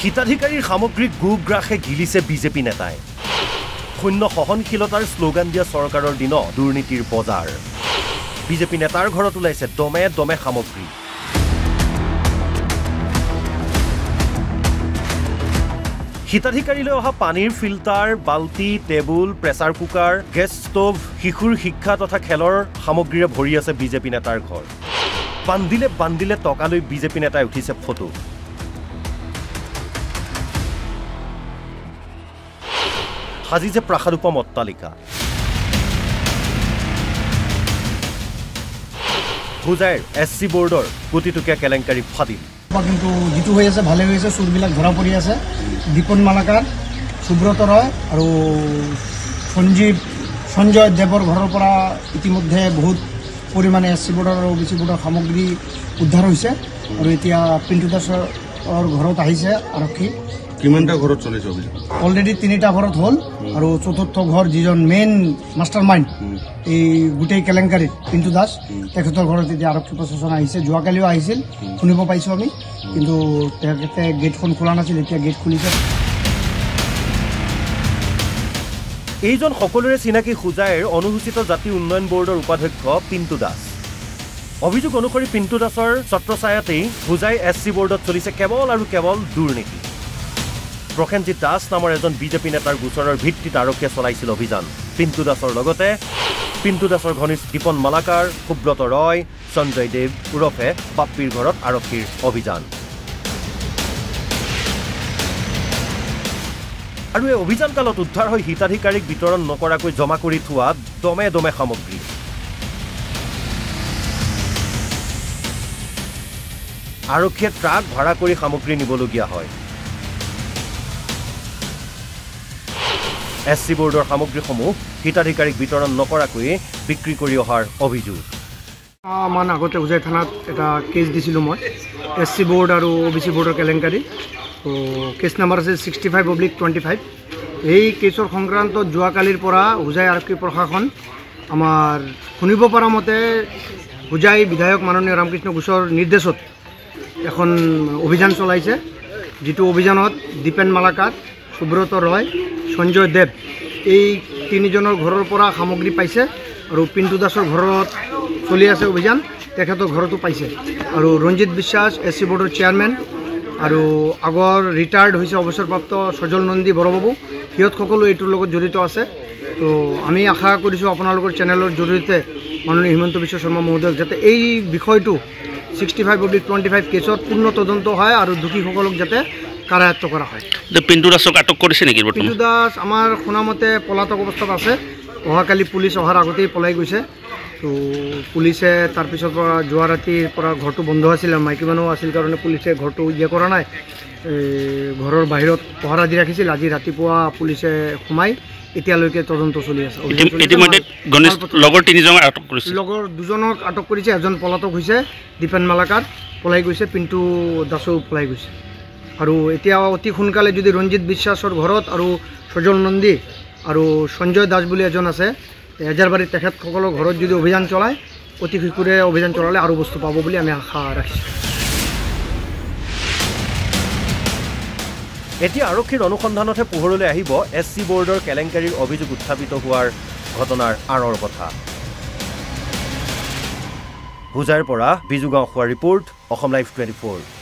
হিতাধিকাৰীৰ সামগ্ৰীক গোগ্ৰাসে গিলিছে বিজেপি নেতাই শূন্য সহনশীলতাৰ শ্লোগান দিয়া চৰকাৰৰ দিন দুৰ্নীতিৰ বজাৰ বিজেপি নেতাৰ ঘৰত ওলাইছে দমে দমে সামগ্ৰী হিতাধিকাৰীলৈ অহা পানীৰ ফিল্টাৰ বাল্টি table pressure cooker gas stove শিশুৰ শিক্ষা তথা খেলৰ সামগ্ৰীৰে ভৰি আছে বিজেপি নেতাৰ ঘৰ বান্দিলে টকালৈ বিজেপি নেতাই উঠিছে ফটো সাজিছে প্ৰাসাদোপম অট্টালিকা হুজাইৰ এছচি বোৰ্ডৰ কোটিটকীয়া কেলেংকাৰী ফাদিল কিন্তু যিটো হৈ আছে ভালে হৈ আছে চুৰবিলাক ধৰা পৰি আছে দীপন মালাকাৰ সুব্ৰত ৰয় আৰু সঞ্জয় দেৱৰ ঘৰৰ পৰা ইতিমধ্যে বহুত পৰিমাণে এছচি বোৰ্ডৰ আৰু বিচি বোৰ্ডৰ সামগ্ৰী উদ্ধাৰ হৈছে আৰু এতিয়া পিণ্টু দাসৰ ঘৰত আহিছে আৰক্ষী কিমানটা ঘৰত চলিছে অভিযান অলৰেডি 3টা ঘৰত হ'ল আৰু চতুৰ্থ ঘৰ যিজন মেইন মাষ্টাৰ মাইণ্ড এই গোটেই কেলেংকাৰীত পিণ্টু দাস তেখেতৰ ঘৰত এতিয়া আৰক্ষী প্ৰশাসন আহিছে যোৱাকালিও আহিছিল শুনিব পাইছোঁ আমি কিন্তু তেখেতে গেটখন খোলা নাছিল এতিয়া গেট খুলিছে এইজন সকলোৰে চিনাকি হুজাইৰ অনুসূচিত জাতি উন্নয়ন বোৰ্ডৰ উপাধ্যক্ষ পিণ্টু দাস অভিযোগ অনুসৰি পিণ্টু দাসৰ ছত্ৰছায়াতেই হুজাই এছচি বোৰ্ডত চলিছে কেৱল আৰু কেৱল দুৰ্নীতি প্ৰসেনজিৎ দাস নামৰ এজন বিজেপি নেতাৰ গোচৰৰ ভিত্তিত আৰক্ষীয়ে চলাইছিল অভিযান পিণ্টু দাসৰ লগতে পিণ্টু দাসৰ ঘনিষ্ঠ দীপন মালাকাৰ সুব্ৰত ৰয় সঞ্জয় দেৱ ওৰফে পাপ্পিৰ ঘৰত আৰক্ষীৰ অভিযান আৰু এই অভিযান কালত উদ্ধাৰ হৈ হিতাধিকাৰীক বিতৰণ নকৰাকৈ জমা কৰি থোৱা দমে দমে সামগ্ৰী আৰক্ষীয়ে ট্ৰাক ভাড়া কৰি সামগ্ৰী নিবলগীয়া হয় এছচি বোৰ্ডৰ সামগ্ৰীসমূহ হিতাধিকাৰীক বিতৰণ নকৰাকৈ বিক্ৰী কৰি অহাৰ অভিযোগ মান আগতে হুজাই থানাত এটা কেছ দিছিলোঁ মই এছচি বোৰ্ড আৰু অ'বিচি বোৰ্ডৰ কেলেংকাৰী তো কেছ নাম্বাৰ আছে 65/25 এই কেছৰ সংক্ৰান্তত যোৱাকালিৰ পৰা হুজাই আৰক্ষী প্ৰশাসন আমাৰ শুনিব পৰা মতে হুজাই বিধায়ক মাননীয় ৰামকৃষ্ণ ঘোষৰ নিৰ্দেশত এখন অভিযান চলাইছে যিটো অভিযানত দীপেন মালাকাৰ সুব্ৰত ৰয় সঞ্জয় দেৱ এই তিনিজনৰ ঘৰৰ পৰা সামগ্ৰী পাইছে আৰু পিণ্টু দাসৰ ঘৰত চলি আছে অভিযান তেখেতৰ ঘৰতো পাইছে আৰু ৰঞ্জিত বিশ্বাস এছচি বোৰ্ডৰ চেয়াৰমেন আৰু আগৰ ৰিটায়াৰ্ড হৈছে অৱসৰপ্ৰাপ্ত সজল নন্দী বৰবাবু সিহঁত সকলো এইটোৰ লগত জড়িত আছে তো আমি আশা কৰিছোঁ আপোনালোকৰ চেনেলৰ জৰিয়তে মাননীয় হিমন্ত বিশ্ব শৰ্মা মহোদয়ক যাতে এই বিষয়টো 65/25 কেছত পূৰ্ণ তদন্ত হয় আৰু দোষীসকলক যাতে কাৰায়ত্ব কৰা হয় পিণ্টু দাসক আটক কৰিছে নেকি পিণ্টু দাস আমাৰ শুনামতে পলাতক অৱস্থাত আছে অহাকালি পুলিচ অহাৰ আগতেই পলাই গৈছে তো পুলিচে তাৰপিছৰ পৰা যোৱা ৰাতিৰ পৰা ঘৰটো বন্ধ আছিল মাইকী মানুহ আছিল কাৰণে পুলিচে ঘৰটো কৰা নাই ঘৰৰ বাহিৰত পহৰা দি ৰাখিছিল আজি ৰাতিপুৱা পুলিচে সোমাই এতিয়ালৈকে তদন্ত চলি আছে লগৰ তিনিজনক আটক কৰিছে লগৰ দুজনক আটক কৰিছে এজন পলাতক হৈছে দীপেন মালাকাৰ পলাই গৈছে পিণ্টু দাসো পলাই গৈছে আৰু এতিয়া অতি সোনকালে যদি ৰঞ্জিত বিশ্বাসৰ ঘৰত আৰু সজল নন্দী আৰু সঞ্জয় দাস বুলি এজন আছে এজাৰবাৰীত তেখেতসকলৰ ঘৰত যদি অভিযান চলায় অতি শীঘ্ৰে অভিযান চলালে আৰু বস্তু পাব বুলি আমি আশা ৰাখিছোঁ এতিয়া আৰক্ষীৰ অনুসন্ধানতহে পোহৰলৈ আহিব এছচি বোৰ্ডৰ কেলেংকাৰীৰ অভিযোগ উত্থাপিত হোৱাৰ ঘটনাৰ আঁৰৰ কথা হুজাইৰ পৰা বিজু গাঁওখোৱাৰ ৰিপৰ্ট অসম লাইভ 24